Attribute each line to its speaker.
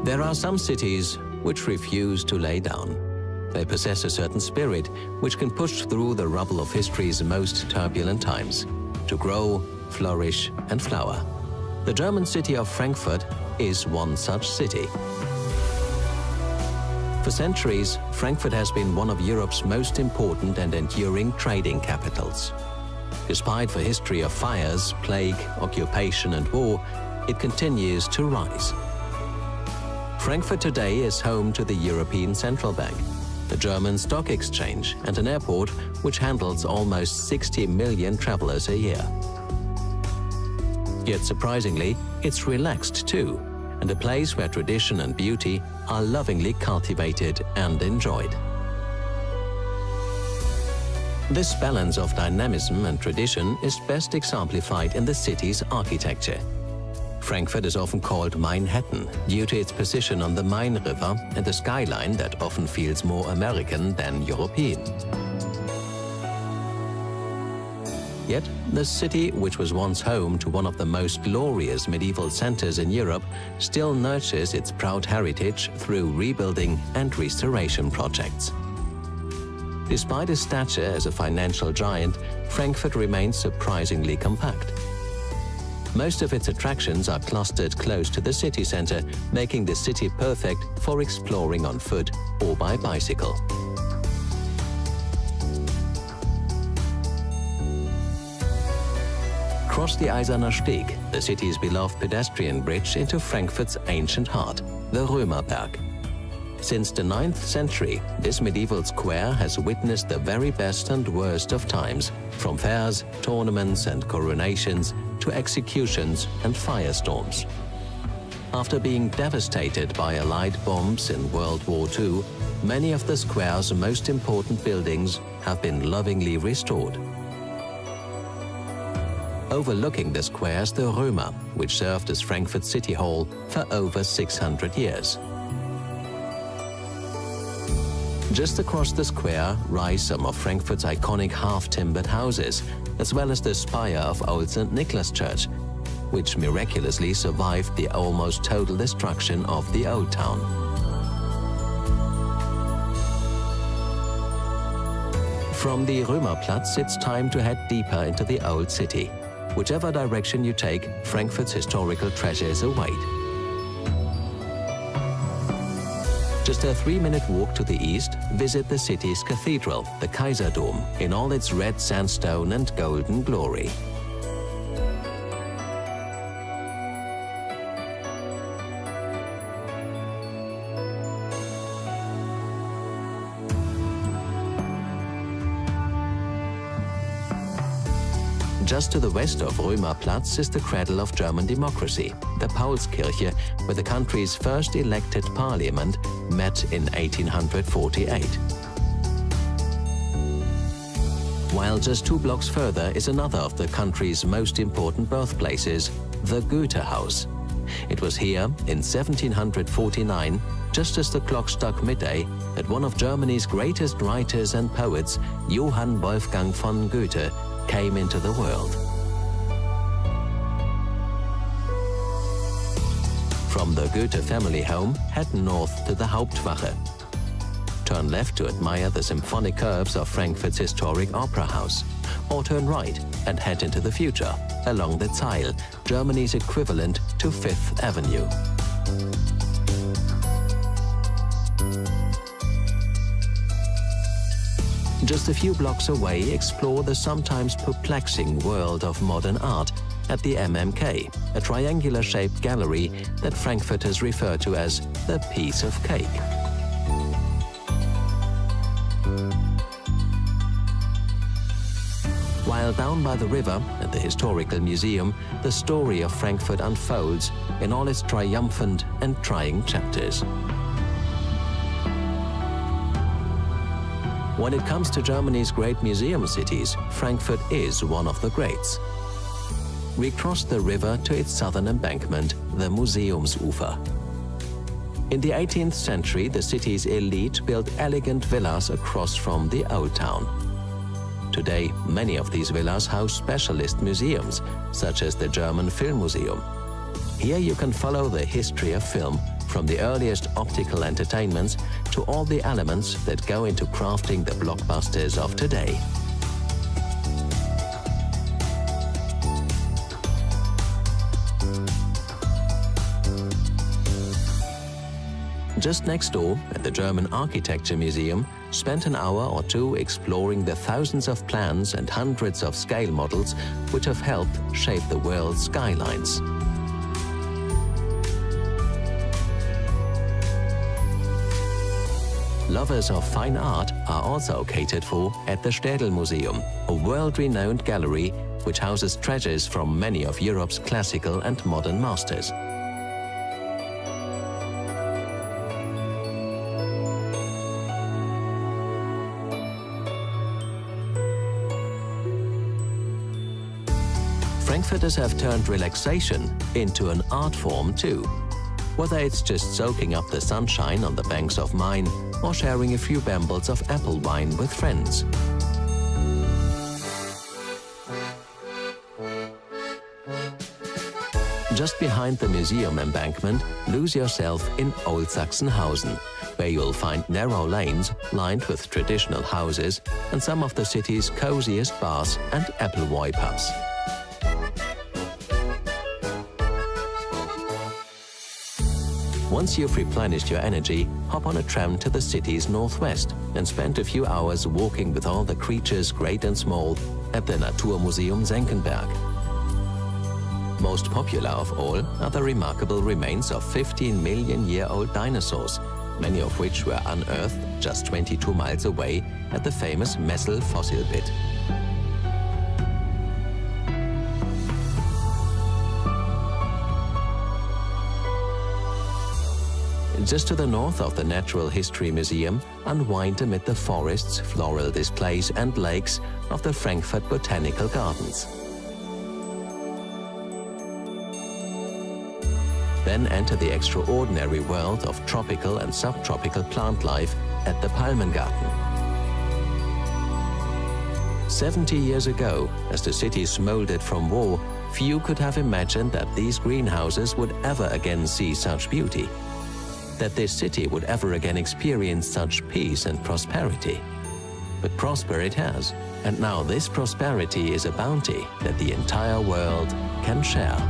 Speaker 1: There are some cities which refuse to lay down. They possess a certain spirit which can push through the rubble of history's most turbulent times, to grow, flourish and flower. The German city of Frankfurt is one such city. For centuries, Frankfurt has been one of Europe's most important and enduring trading capitals. Despite the history of fires, plague, occupation and war, it continues to rise. Frankfurt today is home to the European Central Bank, the German Stock Exchange and an airport which handles almost 60 million travelers a year. Yet surprisingly, it's relaxed too, and a place where tradition and beauty are lovingly cultivated and enjoyed. This balance of dynamism and tradition is best exemplified in the city's architecture. Frankfurt is often called Manhattan due to its position on the Main River and the skyline that often feels more American than European. Yet, the city, which was once home to one of the most glorious medieval centers in Europe, still nurtures its proud heritage through rebuilding and restoration projects. Despite its stature as a financial giant, Frankfurt remains surprisingly compact. Most of its attractions are clustered close to the city center, making the city perfect for exploring on foot or by bicycle. Cross the Eiserner Steg, the city's beloved pedestrian bridge into Frankfurt's ancient heart, the Römerberg. Since the 9th century, this medieval square has witnessed the very best and worst of times, from fairs, tournaments and coronations to executions and firestorms. After being devastated by Allied bombs in World War II, many of the square's most important buildings have been lovingly restored. Overlooking the square's the Römer, which served as Frankfurt City Hall for over 600 years. Just across the square rise some of Frankfurt's iconic half-timbered houses, as well as the spire of Old St. Nicholas Church, which miraculously survived the almost total destruction of the Old Town. From the Römerplatz, it's time to head deeper into the Old City. Whichever direction you take, Frankfurt's historical treasures await. Just a 3-minute walk to the east, visit the city's cathedral, the Kaiserdom, in all its red sandstone and golden glory. Just to the west of Römerplatz is the cradle of German democracy, the Paulskirche, where the country's first elected parliament met in 1848. While just 2 blocks further is another of the country's most important birthplaces, the Goethe-Haus. It was here in 1749, just as the clock struck midday, that one of Germany's greatest writers and poets, Johann Wolfgang von Goethe, came into the world. From the Goethe family home, head north to the Hauptwache. Turn left to admire the symphonic curves of Frankfurt's historic opera house, or turn right and head into the future, along the Zeil, Germany's equivalent to Fifth Avenue. Just a few blocks away, explore the sometimes perplexing world of modern art at the MMK, a triangular-shaped gallery that Frankfurters refer to as the piece of cake. While down by the river, at the Historical Museum, the story of Frankfurt unfolds in all its triumphant and trying chapters. When it comes to Germany's great museum cities, Frankfurt is one of the greats. We cross the river to its southern embankment, the Museumsufer. In the 18th century, the city's elite built elegant villas across from the Old Town. Today, many of these villas house specialist museums, such as the German Film Museum. Here you can follow the history of film from the earliest optical entertainments to all the elements that go into crafting the blockbusters of today. Just next door, at the German Architecture Museum, spent an hour or two exploring the thousands of plans and hundreds of scale models which have helped shape the world's skylines. Lovers of fine art are also catered for at the Städel Museum, a world-renowned gallery which houses treasures from many of Europe's classical and modern masters. Frankfurters have turned relaxation into an art form too. Whether it's just soaking up the sunshine on the banks of Main or sharing a few bambles of apple wine with friends. Just behind the museum embankment, lose yourself in Old Sachsenhausen, where you'll find narrow lanes lined with traditional houses and some of the city's coziest bars and Appleboy pubs. Once you've replenished your energy, hop on a tram to the city's northwest and spend a few hours walking with all the creatures great and small at the Naturmuseum Senckenberg. Most popular of all are the remarkable remains of 15-million-year-old dinosaurs, many of which were unearthed just 22 miles away at the famous Messel fossil pit. Just to the north of the Natural History Museum, unwind amid the forests, floral displays and lakes of the Frankfurt Botanical Gardens. Then enter the extraordinary world of tropical and subtropical plant life at the Palmengarten. 70 years ago, as the city smoldered from war, few could have imagined that these greenhouses would ever again see such beauty, that this city would ever again experience such peace and prosperity. But prosper it has, and now this prosperity is a bounty that the entire world can share.